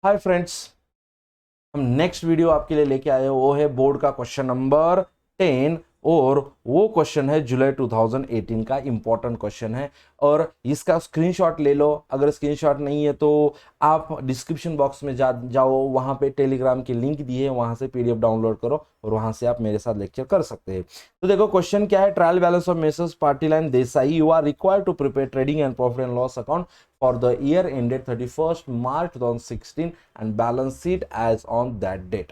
Hi friends, हम next video आपके लिए लेके आए वो है बोर्ड का क्वेश्चन नंबर 10 और वो क्वेश्चन है जुलाई 2018 का इंपॉर्टेंट क्वेश्चन है और इसका स्क्रीनशॉट ले लो। अगर स्क्रीनशॉट नहीं है तो आप डिस्क्रिप्शन बॉक्स में जाओ, वहां पे टेलीग्राम की लिंक दी है, वहां से पीडीएफ डाउनलोड करो और वहां से आप मेरे साथ लेक्चर कर सकते हैं। तो देखो क्वेश्चन क्या है, ट्रायल बैलेंस ऑफ मेसर्स पार्टीलाइन Desai you are required to prepare trading and profit and loss account for the year ended 31st March 2016 and balance sheet as on that date।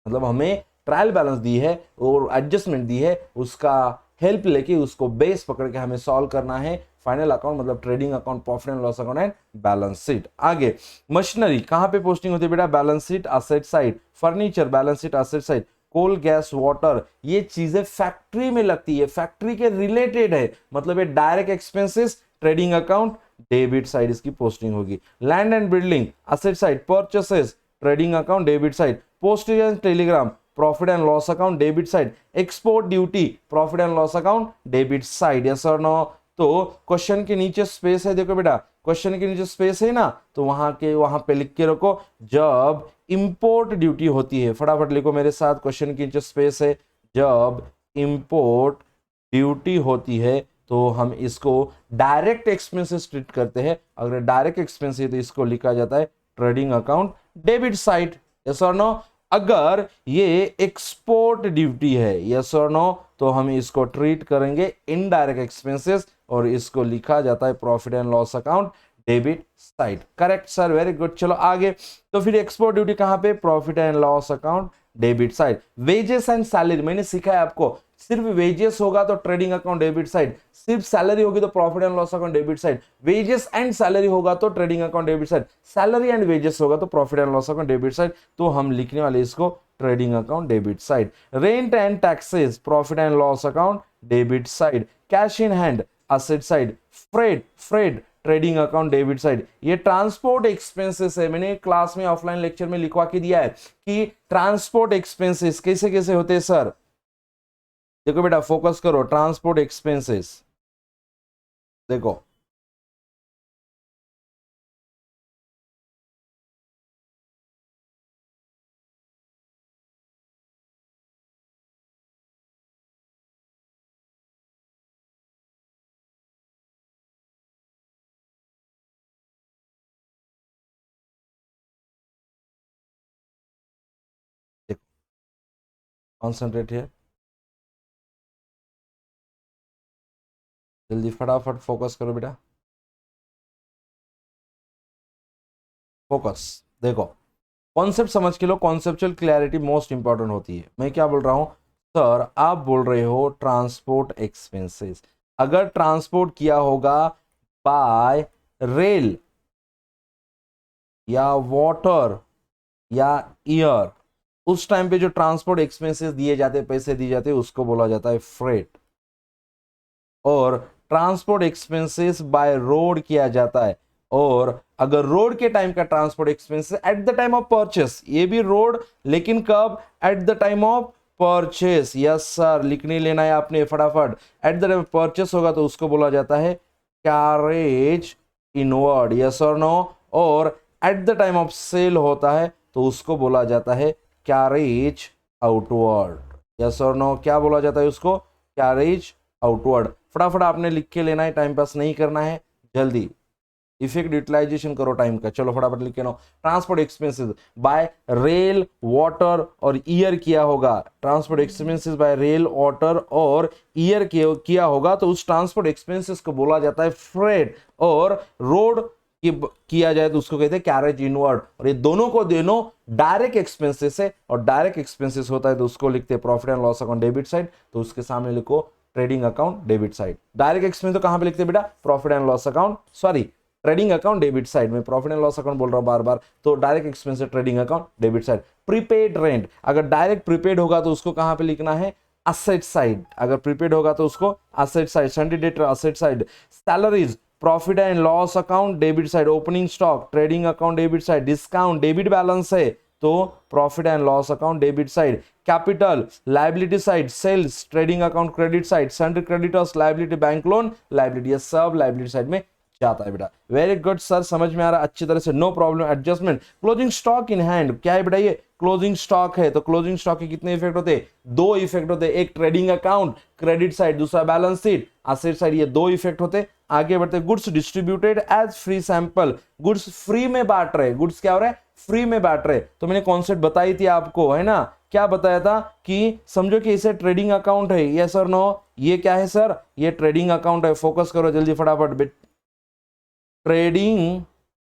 मतलब हमें ट्रायल बैलेंस दी है और adjustment दी है, उसका help लेके उसको base पकड़ के हमें सॉल्व करना है। फाइनल अकाउंट मतलब trading account, profit and loss account and balance sheet. आगे मशीनरी कहां पे पोस्टिंग होती है बेटा? Balance sheet asset side. Furniture balance sheet asset side. Coal gas water ये चीजें फैक्ट्री में लगती है, फैक्ट्री के रिलेटेड है, मतलब ये direct expenses trading account debit side इसकी पोस्टिंग होगी। Land and building asset side. Purchases trading account debit side. Postage and Telegram profit and loss account debit side. Export duty profit and loss account debit side. Yes और no? तो question के नीचे space है, देखो बेटा question के नीचे space है ना, तो वहां पे लिख के रखो जब इंपोर्ट ड्यूटी होती है। फटाफट लिखो मेरे साथ, क्वेश्चन के नीचे स्पेस है, जब इंपोर्ट ड्यूटी होती है तो हम इसको डायरेक्ट एक्सपेंसेस ट्रीट करते हैं। अगर डायरेक्ट एक्सपेंस है तो इसको लिखा जाता है trading account debit side. Yes और नो? अगर ये एक्सपोर्ट ड्यूटी है, यस और नो, तो हम इसको ट्रीट करेंगे इनडायरेक्ट एक्सपेंसेस और इसको लिखा जाता है profit and loss account debit side. Correct sir, very good. चलो आगे, तो फिर एक्सपोर्ट ड्यूटी कहां पे? Profit and loss account debit side. Wages and salary मैंने सिखाया है आपको, सिर्फ वेजेस होगा तो ट्रेडिंग अकाउंट डेबिट साइड, सिर्फ सैलरी होगी तो profit and loss account debit side. Wages and salary होगा तो trading account debit side, salary and wages होगा तो profit and loss account debit side. तो हम लिखने वाले इसको trading account debit side. Rent and taxes profit and loss account debit side. Cash in hand asset side. Freight trading account debit side. ये transport expenses है, मैंने class में offline lecture में लिखवा के दिया है कि ट्रांसपोर्ट एक्सपेंसेस कैसे कैसे होते हैं सर। देखो बेटा फोकस करो, ट्रांसपोर्ट एक्सपेंसेस देखो, देखो कॉन्सेंट्रेट है, जल्दी फटाफट फोकस करो बेटा, फोकस। देखो कॉन्सेप्ट समझ के लो, कॉन्सेप्चुअल क्लैरिटी मोस्ट इंपॉर्टेंट होती है। मैं क्या बोल रहा हूं सर, आप बोल रहे हो ट्रांसपोर्ट एक्सपेंसेस। अगर ट्रांसपोर्ट किया होगा बाय रेल या वाटर या एयर, उस टाइम पे जो ट्रांसपोर्ट एक्सपेंसेस दिए जाते, पैसे दिए जाते, उसको बोला जाता है फ्रेट। और ट्रांसपोर्ट एक्सपेंसेस बाय रोड किया जाता है, और अगर रोड के टाइम का transport expenses at the time of purchase, ये भी रोड लेकिन कब? At the time of purchase. Yes sir, लिखने लेना है आपने फटाफट। At the time of purchase होगा तो उसको बोला जाता है कैरेज इनवर्ड। यस और नो? और at the time of sale होता है तो उसको बोला जाता है कैरेज आउटवर्ड। यस और नो? क्या बोला जाता है उसको? Carriage outward. फटाफट आपने लिख के लेना है, टाइम पास नहीं करना है, जल्दी इफेक्ट यूटिलाइजेशन करो टाइम का। चलो फटाफट लिख के no, transport expenses by rail, water और एयर किया होगा। Transport expenses by rail, water और एयर किया होगा तो उस ट्रांसपोर्ट एक्सपेंसेस को बोला जाता है फ्रेट। और रोड किया जाए तो उसको कहते हैं कैरेज इनवर्ड। और ये दोनों को दोनों डायरेक्ट एक्सपेंसेस है, और डायरेक्ट एक्सपेंसेस होता है तो उसको लिखते हैं profit and loss account debit side, तो उसके सामने लिखो trading account debit side. Direct expense तो कहां पे लिखते हैं बेटा? Profit and loss account, sorry trading account debit side में। प्रॉफिट एंड लॉस अकाउंट बोल रहा हूं बार बार, तो डायरेक्ट एक्सपेंस है trading account debit side. Prepaid rent, अगर डायरेक्ट प्रीपेड होगा तो उसको कहां पे लिखना है? Asset side. अगर प्रीपेड होगा तो उसको asset side, sundry debtor asset side. Salaries profit and loss account debit side. Opening stock trading account debit side. Discount debit balance है तो profit and loss account debit side. Capital liability side. Sales trading account credit side. Sundry creditors liability bank loan liability, ये सब liability side में जाता है बेटा। Very good sir, समझ में आ रहा है अच्छी तरह से, no problem. Adjustment, closing stock in hand, क्या है बेटा ये क्लोजिंग स्टॉक है, तो क्लोजिंग स्टॉक के कितने इफेक्ट होते हैं, दो इफेक्ट होते हैं, एक ट्रेडिंग अकाउंट क्रेडिट साइड, दूसरा बैलेंस शीट एसेट साइड, ये दो इफेक्ट होते। आगे बढ़ते, goods distributed as free sample, goods free में बांट रहे, गुड्स क्या हो रहा है फ्री में बांट रहे। तो मैंने कॉन्सेप्ट बताई थी आपको, है ना, क्या बताया था कि समझो कि इसे ट्रेडिंग अकाउंट है, यस और नो, ये क्या है सर, ये ट्रेडिंग अकाउंट है, फोकस करो जल्दी फटाफट, ट्रेडिंग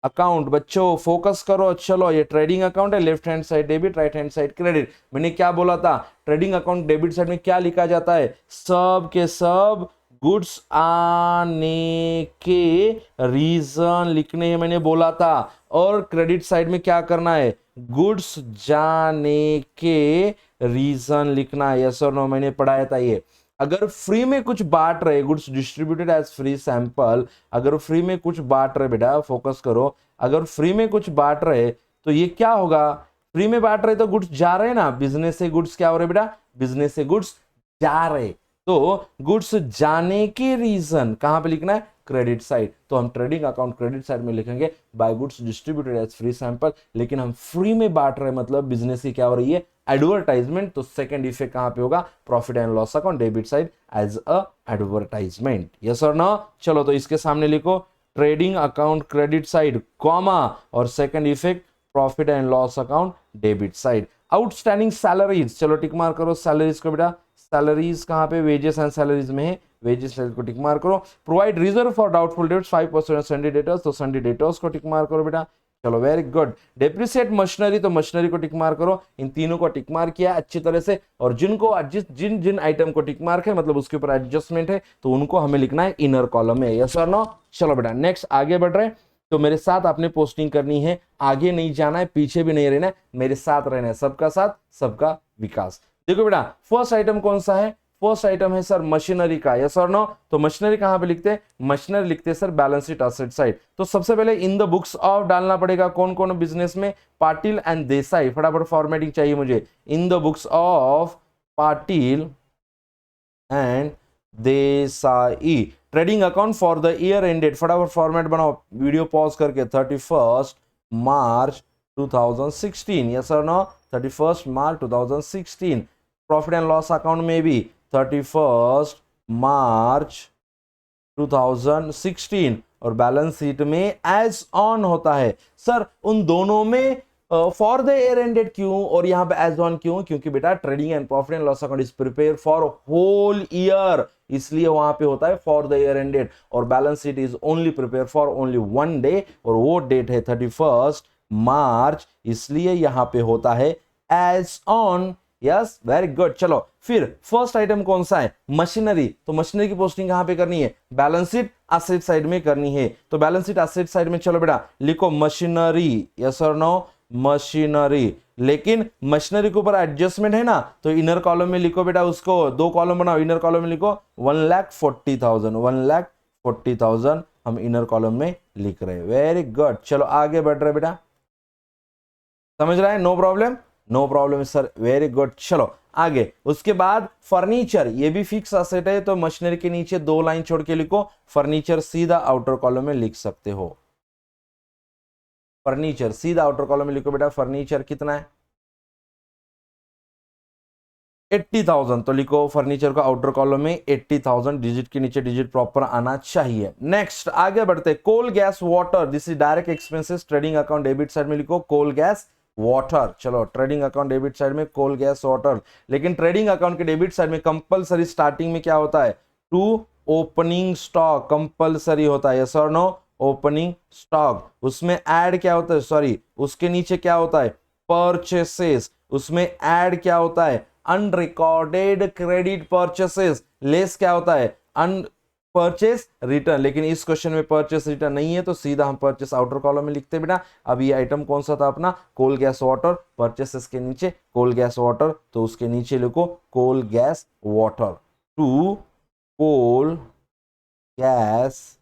अकाउंट बच्चों फोकस करो, चलो ये ट्रेडिंग अकाउंट है, left hand side debit, right hand side credit. मैंने क्या बोला था, ट्रेडिंग अकाउंट डेबिट साइड में क्या लिखा जाता है, सब के सब गुड्स आने के रीजन लिखने हैं, मैंने बोला था। और क्रेडिट साइड में क्या करना है, गुड्स जाने के रीजन लिखना है, यस और नो, मैंने पढ़ाया था ये। अगर फ्री में कुछ बांट रहे, goods distributed as free sample, अगर फ्री में कुछ बांट रहे बेटा, फोकस करो, अगर फ्री में कुछ बांट रहे तो ये क्या होगा, फ्री में बांट रहे तो गुड्स जा रहे ना, बिजनेस से गुड्स क्या हो रहे बेटा, बिजनेस से गुड्स जा रहे, तो गुड्स जाने के रीजन कहां पे लिखना है, क्रेडिट साइड। तो हम ट्रेडिंग अकाउंट क्रेडिट साइड में लिखेंगे by goods distributed as free sample, लेकिन हम फ्री में बांट रहे मतलब बिजनेस की क्या हो रही है, एडवर्टाइजमेंट। तो सेकंड इफेक्ट कहां पे होगा, profit and loss account debit side as a advertisement, yes और नो। चलो तो इसके सामने लिखो trading account credit side comma, और second effect profit and loss account debit side. Outstanding salaries, चलो टिक मार करो सैलरीज को बेटा, सैलरीज कहां पे, वेजेस एंड सैलरीज में है, वेजेस को टिक मार करो। Provide reserve for doubtful debts 5% Sunday debtors, तो संडे डेटर्स को टिक मार करो बेटा, चलो वेरी गुड। डेप्रिसिएट मशीनरी, तो मशीनरी को टिक मार करो, इन तीनों को टिक मार किया अच्छी तरह से। और जिनको जिन जिन आइटम को टिक मार्क है मतलब उसके ऊपर एडजस्टमेंट है, तो उनको हमें लिखना है इनर कॉलम में, यस और नो। चलो बेटा नेक्स्ट आगे बढ़ रहे, तो मेरे साथ आपने पोस्टिंग करनी है, आगे नहीं जाना है, पीछे भी नहीं रहना है, मेरे साथ रहना है, सबका साथ सबका विकास। देखो बेटा फर्स्ट आइटम कौन सा है, फर्स्ट आइटम है सर मशीनरी का, यस और नो। तो मशीनरी कहां पे लिखते हैं, मशीनरी लिखते हैं sir balance sheet asset side. तो सबसे पहले इन द बुक्स ऑफ डालना पड़ेगा, कौन कौन बिजनेस में, पाटिल एंड देसाई, फटाफट फॉर्मेटिंग चाहिए मुझे, in the books of Patil and Desai, trading account for the year ended, फटाफट फॉर्मेट बनाओ, वीडियो पॉज करके, 31 मार्च 2016, यस और no, 31 March 2016। Profit and loss account में भी 31 मार्च 2016, और बैलेंस शीट में एज ऑन होता है। सर उन दोनों में फॉर द ईयर एंडेड क्यों और यहां पे एज ऑन क्यों, क्योंकि बेटा trading and profit and loss account is prepare for whole year, इसलिए वहां पे होता है फॉर द ईयर एंडेड, और balance sheet is only prepare for only one day, और वो डेट है 31 मार्च, इसलिए यहां पे होता है as on, yes very good. चलो फिर फर्स्ट आइटम कौन सा है, मशीनरी, तो मशीनरी की पोस्टिंग कहां पे करनी है, बैलेंस शीट एसेट साइड में करनी है। तो बैलेंस शीट एसेट साइड में चलो बेटा लिखो मशीनरी, यस और नो, मशीनरी, लेकिन मशीनरी के ऊपर एडजस्टमेंट है ना, तो इनर कॉलम में लिखो बेटा, उसको दो कॉलम बनाओ, इनर कॉलम में लिखो 1,40,000, 1,40,000 हम इनर कॉलम में लिख रहे हैं, वेरी गुड। चलो आगे बढ़ रहे बेटा, समझ रहा है, no problem, no problem sir, very good. चलो आगे, उसके बाद फर्नीचर, ये भी फिक्स असेट है, तो मशीनरी के नीचे दो लाइन छोड़ के लिखो फर्नीचर, सीधा आउटर कॉलम में लिख सकते हो, फर्नीचर सीधा आउटर कॉलम में लिखो बेटा, फर्नीचर कितना है 80,000, तो लिखो फर्नीचर को आउटर कॉलम में 80,000, डिजिट के नीचे डिजिट प्रॉपर आना चाहिए। नेक्स्ट आगे बढ़ते, coal gas water, this is direct expenses, trading account debit side में लिखो कोल गैस वाटर, चलो ट्रेडिंग अकाउंट डेबिट साइड में कोल गैस वाटर, लेकिन ट्रेडिंग अकाउंट के डेबिट साइड में कंपलसरी स्टार्टिंग में क्या होता है, टू ओपनिंग स्टॉक कंपलसरी होता है, यस और नो, ओपनिंग स्टॉक, उसमें ऐड क्या होता है, सॉरी उसके नीचे क्या होता है, परचेसेस, उसमें ऐड क्या होता है, अनरिकॉर्डेड क्रेडिट परचेसेस, लेस क्या होता है, अन परचेस रिटर्न, लेकिन इस क्वेश्चन में परचेस रिटर्न नहीं है, तो सीधा हम परचेस आउटर कॉलम में लिखते बेटा। अब ये आइटम कौन सा था अपना, कोल गैस वाटर, परचेसेस के नीचे कोल गैस वाटर, तो उसके नीचे लिखो coal gas water, to coal gas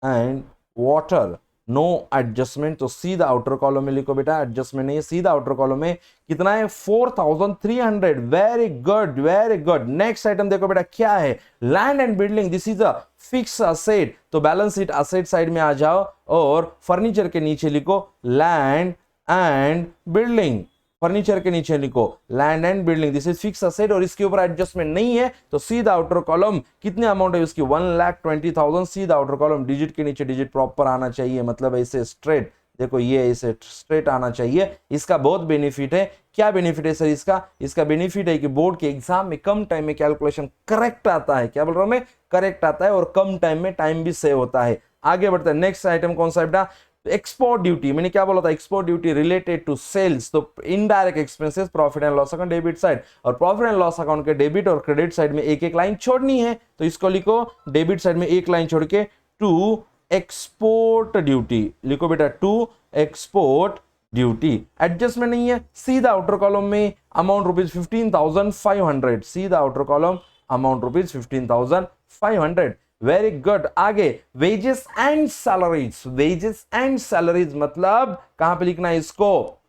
and water, no adjustment, तो सीधा आउटर कॉलम में लिखो बेटा, एडजस्टमेंट नहीं है, सीधा आउटर कॉलम में कितना है 4300। Very good very good. Next item देखो बेटा क्या है, land and building, this is a fix asset, तो बैलेंस शीट असेट साइड में आ जाओ और फर्नीचर के नीचे लिखो लैंड एंड बिल्डिंग, फर्नीचर के नीचे लिखो land and building, this is fix asset और इसके ऊपर एडजस्टमेंट नहीं है, तो सीधा आउटर कॉलम कितने अमाउंट है उसकी 1,20,000, सीधा आउटर कॉलम डिजिट के नीचे डिजिट प्रॉपर आना चाहिए, मतलब ऐसे स्ट्रेट, देखो ये ऐसे स्ट्रेट आना चाहिए। इसका बहुत बेनिफिट है, क्या बेनिफिट है सर इसका, इसका बेनिफिट है कि बोर्ड के एग्जाम में कम टाइम में कैलकुलेशन करेक्ट आता है, क्या बोल रहा हूं मैं, करेक्ट आता है और कम टाइम में टाइम भी सेव होता है। आगे बढ़ते हैं, नेक्स्ट आइटम कौन सा बेटा, एक्सपोर्ट ड्यूटी, मैंने क्या बोला था, export duty related to sales, तो indirect expenses profit and loss account debit side, और प्रॉफिट एंड लॉस अकाउंट के डेबिट और क्रेडिट साइड में एक एक लाइन छोड़नी है, तो इसको लिखो डेबिट साइड में एक लाइन छोड़ के टू एक्सपोर्ट ड्यूटी लिखो बेटा, टू एक्सपोर्ट ड्यूटी। एडजस्टमेंट नहीं है, सीधा आउटर कॉलम में अमाउंट रुपीज 15,500, सीधा outer column amount rupees 15,500। Very good. आगे wages and salaries, wages and salaries मतलब कहां पे लिखना है इसको,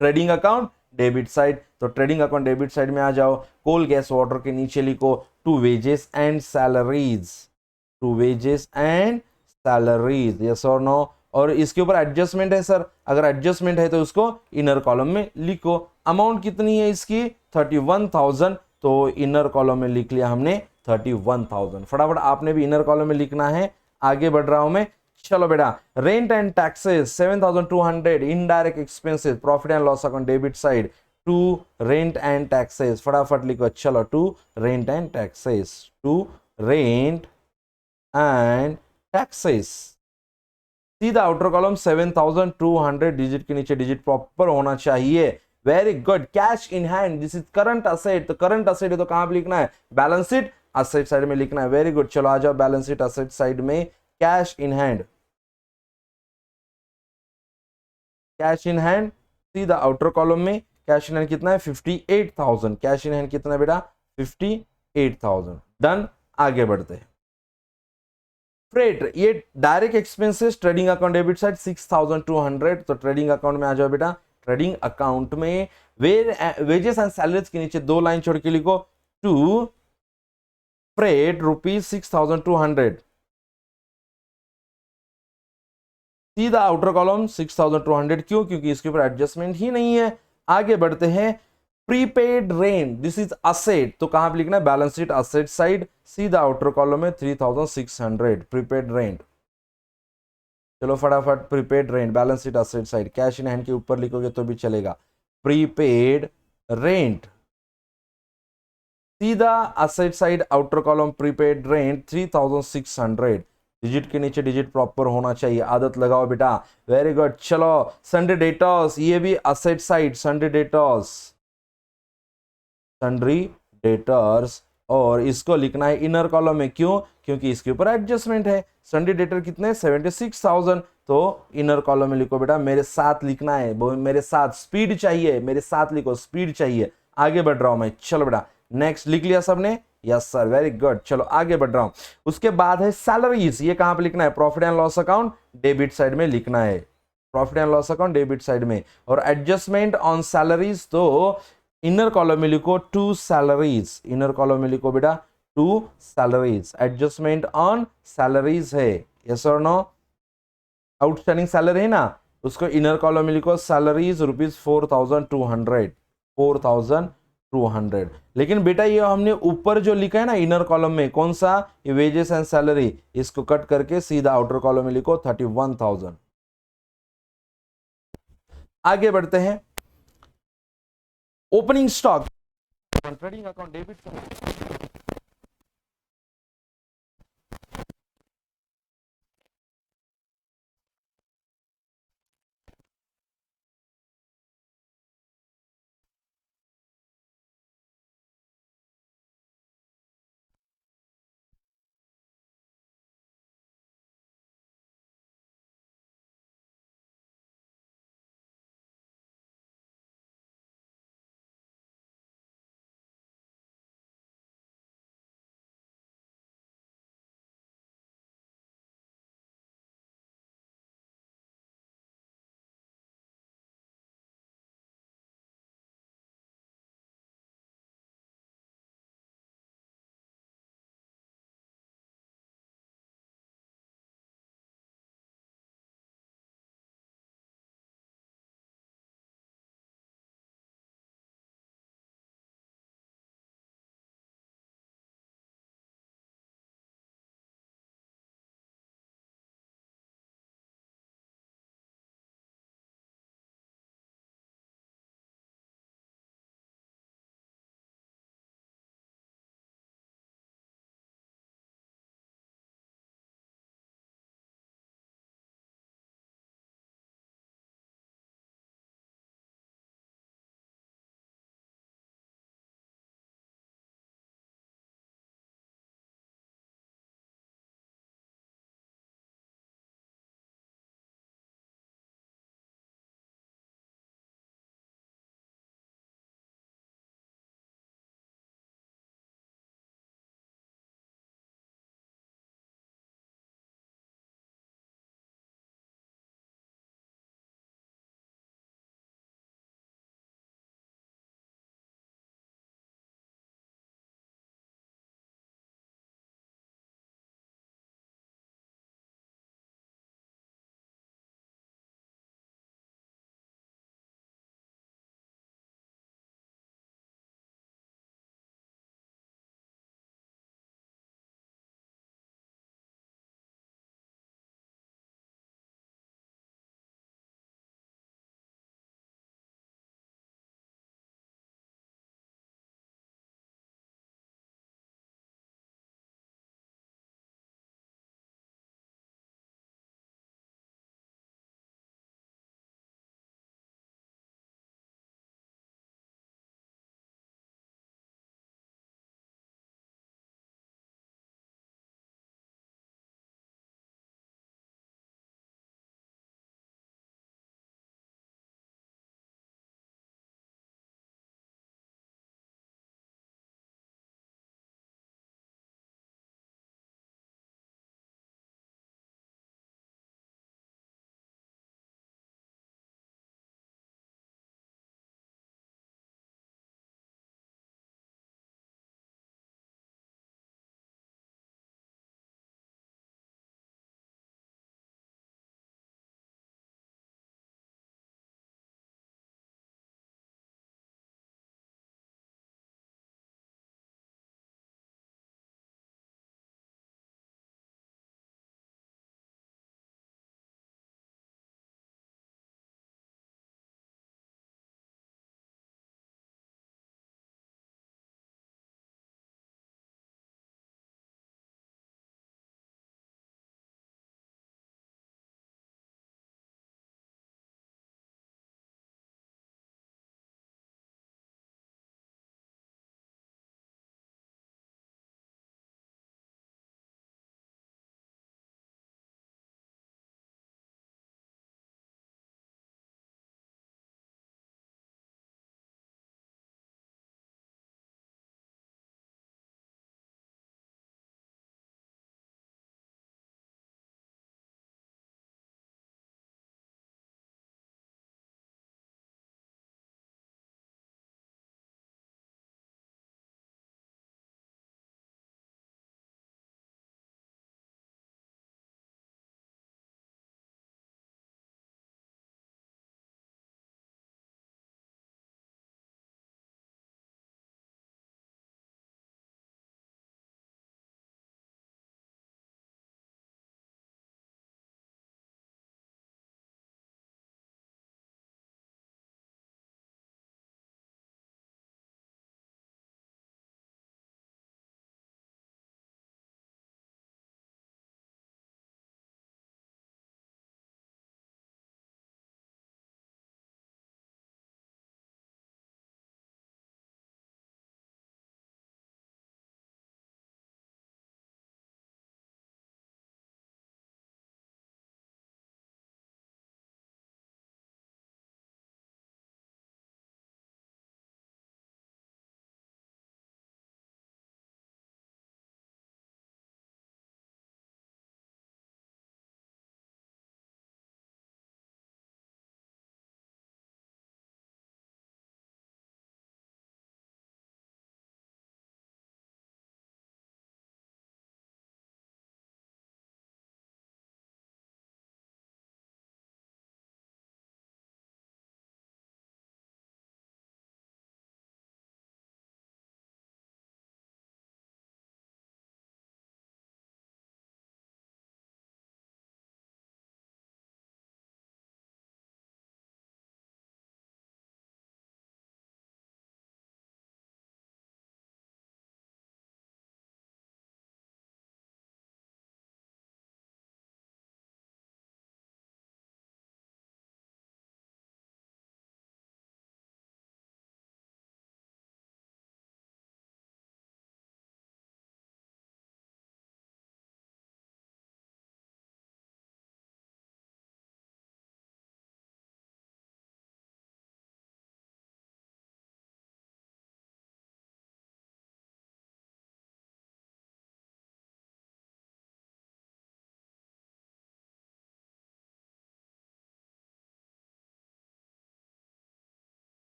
ट्रेडिंग अकाउंट डेबिट साइड, तो ट्रेडिंग अकाउंट डेबिट साइड में आ जाओ, कोल गैस वाटर के नीचे लिखो to wages and salaries, to wages and salaries, yes और नो, और इसके ऊपर एडजस्टमेंट है सर, अगर एडजस्टमेंट है तो उसको इनर कॉलम में लिखो। अमाउंट कितनी है इसकी 31,000, तो इनर कॉलम में लिख लिया हमने 31,000। फटाफट आपने भी इनर कॉलम में लिखना है, आगे बढ़ रहा हूं मैं, चलो बेटा। Rent and taxes 7,200, indirect expenses profit and loss account debit side to rent and taxes, फटाफट लिखो, चलो to rent and taxes, to rent and taxes, सीधा आउटर कॉलम 7,200, डिजिट के नीचे डिजिट प्रॉपर होना चाहिए। Very good. Cash in hand, this is current asset, तो current asset है तो कहां पे लिखना है, बैलेंस शीट असेट साइड में लिखना है। वेरी गुड, चलो आ जाओ बैलेंस शीट असेट साइड में, cash in hand, cash in hand सीधा आउटर कॉलम में, कैश इन हैंड कितना है 58,000, कैश इन हैंड कितना है बेटा 58,000। डन। आगे बढ़ते हैं, फ्रेट, ये direct expenses trading account debit side 6,200, तो ट्रेडिंग अकाउंट में आ जाओ बेटा, ट्रेडिंग अकाउंट में वेजेस एंड सैलरीज के नीचे दो लाइन छोड़ के लिखो टू फ्रेट रुपीज 6,200, सीधा आउटर कॉलम 6,200, क्यों, क्योंकि इसके ऊपर एडजस्टमेंट ही नहीं है। आगे बढ़ते हैं, prepaid rent, this is asset, तो कहां पे लिखना है, बैलेंस शीट असेट साइड, सीधा आउटर कॉलम में 3,600 प्रीपेड रेंट। चलो फटाफट, prepaid rent balance sheet asset side, cash in hand के ऊपर लिखोगे तो भी चलेगा, प्रीपेड रेंट, सीधा asset side outer column prepaid rent 3,600, digit के नीचे डिजिट प्रॉपर होना चाहिए, आदत लगाओ बेटा। Very good. चलो संडे डेटर्स, ये भी asset side, Sunday debtors, sundry debtors, और इसको लिखना है इनर कॉलम में, क्यों, क्योंकि इसके ऊपर एडजस्टमेंट है। सन्डे डेटर कितने 76,000, तो इनर कॉलम में लिखो बेटा, मेरे साथ लिखना है, मेरे साथ स्पीड चाहिए, मेरे साथ लिखो स्पीड चाहिए। आगे बढ़ रहा हूं मैं, चलो बेटा नेक्स्ट, लिख लिया सबने, यस सर, वेरी गुड। चलो आगे बढ़ रहा हूं, उसके बाद है सैलरीज, ये कहां पे लिखना है, profit and loss account debit side में लिखना है, profit and loss account debit side में, और एडजस्टमेंट ऑन सैलरीज तो इनर कॉलम में लिखो टू सैलरीज, इनर कॉलम में लिखो बेटा to salaries, adjustment on salaries है, यस और नो, आउटस्टैंडिंग सैलरी है ना, उसको इनर कॉलम में लिखो सैलरीज रुपीज 4,200, 4,200। लेकिन बेटा ये हमने ऊपर जो लिखा है ना इनर कॉलम में, कौन सा, ये वेजेस एंड सैलरी, इसको कट करके सीधा आउटर कॉलम में लिखो 31,000। आगे बढ़ते हैं, opening stock, trading account debit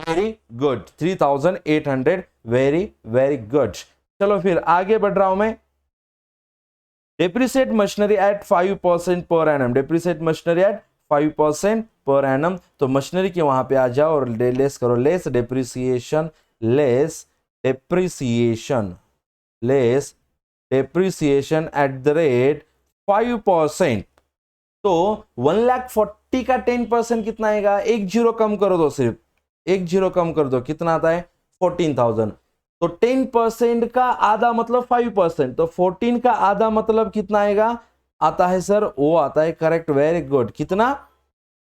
very good, 3800, very very good. चलो फिर आगे बढ़ रहा हूं मैं। Depreciate machinery at 5% per annum, depreciate machinery at 5% per annum. तो मशीनरी के वहां पे आ जाओ और लेस करो, less depreciation, less depreciation, less depreciation at the rate 5%। तो 1,40,000 का 10% कितना आएगा? एक जीरो कम कर दो, सिर्फ एक जीरो कम कर दो, कितना आता है? 14,000। तो 10% का आधा मतलब 5%, तो 14 का आधा मतलब कितना आएगा? आता है सर, वो आता है करेक्ट, वेरी गुड, कितना?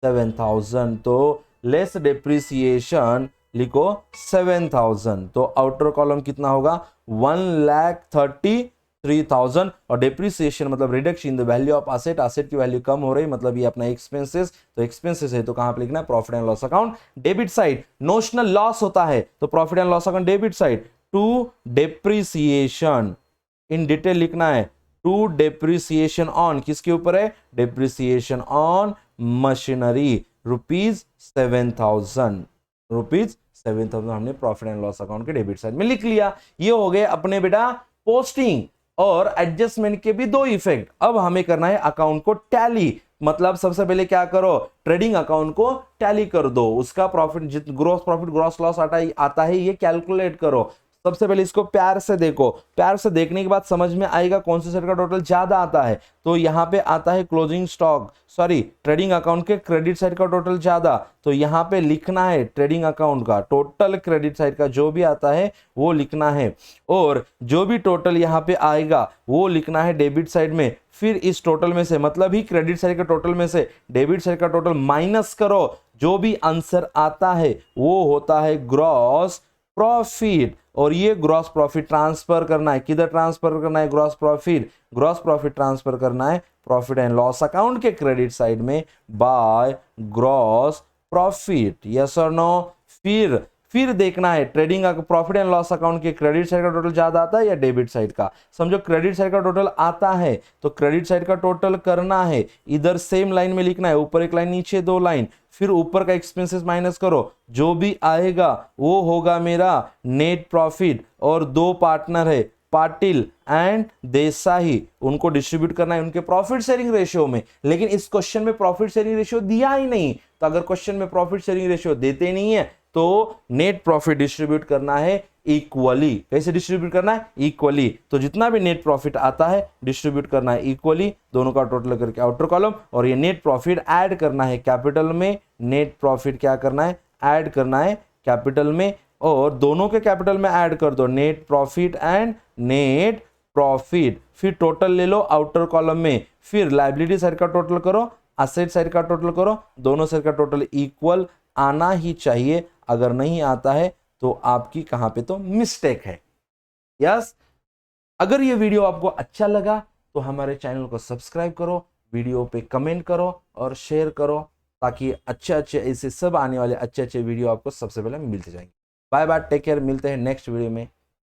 7,000। तो लेस डेप्रिसिएशन लिखो 7,000। तो आउटर कॉलम कितना होगा? 1,33,000। और डेप्रिसिएशन मतलब reduction in the value of asset, asset की वैल्यू कम हो रही, मतलब ये अपना एक्सपेंसेस, तो एक्सपेंसेस है तो कहां पे लिखना है? Profit and loss account debit side. Notional loss होता है तो profit and loss account debit side. To depreciation, in detail लिखना है, टू डेप्रिसिएशन ऑन, किसके ऊपर है? डेप्रिसिएशन ऑन मशीनरी, ₹7,000, ₹7,000 हमने प्रॉफिट एंड लॉस अकाउंट के डेबिट साइड में लिख लिया। ये हो गए अपने बेटा पोस्टिंग और एडजस्टमेंट के भी दो इफेक्ट। अब हमें करना है अकाउंट को टैली, मतलब सबसे पहले क्या करो? ट्रेडिंग अकाउंट को टैली कर दो, उसका profit, gross profit, gross loss आता है, ये कैलकुलेट करो। सबसे पहले इसको प्यार से देखो, प्यार से देखने के बाद समझ में आएगा कौन से सेट का टोटल ज्यादा आता है। तो यहां पे आता है closing stock, sorry trading account के क्रेडिट साइड का टोटल ज्यादा, तो यहां पे लिखना है ट्रेडिंग अकाउंट का टोटल, क्रेडिट साइड का जो भी आता है वो लिखना है, और जो भी टोटल यहां पे आएगा वो लिखना है डेबिट साइड में। फिर इस टोटल में से, मतलब ही क्रेडिट साइड का टोटल में से डेबिट साइड का टोटल माइनस करो, जो भी आंसर आता है वो होता है ग्रॉस प्रॉफिट। और ये ग्रॉस प्रॉफिट ट्रांसफर करना है, किधर ट्रांसफर करना है? ग्रॉस प्रॉफिट ट्रांसफर करना है प्रॉफिट एंड लॉस अकाउंट के क्रेडिट साइड में बाय ग्रॉस प्रॉफिट, यस और नो। फिर देखना है trading profit and loss account के क्रेडिट साइड का टोटल ज्यादा आता है या डेबिट साइड का। समझो क्रेडिट साइड का टोटल आता है तो क्रेडिट साइड का टोटल करना है, इधर सेम लाइन में लिखना है, ऊपर एक लाइन नीचे दो लाइन, फिर ऊपर का एक्सपेंसेस माइनस करो, जो भी आएगा वो होगा मेरा नेट प्रॉफिट। और दो पार्टनर है, पाटिल एंड देसाई, उनको डिस्ट्रीब्यूट करना है उनके प्रॉफिट शेयरिंग रेशियो में। लेकिन इस क्वेश्चन में प्रॉफिट शेयरिंग रेशियो दिया ही नहीं, तो अगर क्वेश्चन में प्रॉफिट शेयरिंग रेशियो देते नहीं है तो नेट प्रॉफिट डिस्ट्रीब्यूट करना है इक्वली। कैसे डिस्ट्रीब्यूट करना है? इक्वली। तो जितना भी नेट प्रॉफिट आता है डिस्ट्रीब्यूट करना है इक्वली, दोनों का टोटल करके आउटर कॉलम, और ये नेट प्रॉफिट ऐड करना है कैपिटल में। नेट प्रॉफिट क्या करना है? ऐड करना है कैपिटल में, और दोनों के कैपिटल में ऐड कर दो, net profit and net profit. फिर टोटल ले लो आउटर कॉलम में, फिर लायबिलिटी साइड का टोटल करो, असेट साइड का टोटल करो, दोनों साइड का टोटल इक्वल आना ही चाहिए। अगर नहीं आता है तो आपकी कहां पे तो मिस्टेक है। यस, अगर ये वीडियो आपको अच्छा लगा तो हमारे चैनल को सब्सक्राइब करो, वीडियो पे कमेंट करो और शेयर करो, ताकि अच्छे ऐसे सब आने वाले अच्छे वीडियो आपको सबसे पहले मिलते जाएंगे। बाय बाय, टेक केयर, मिलते हैं नेक्स्ट वीडियो में।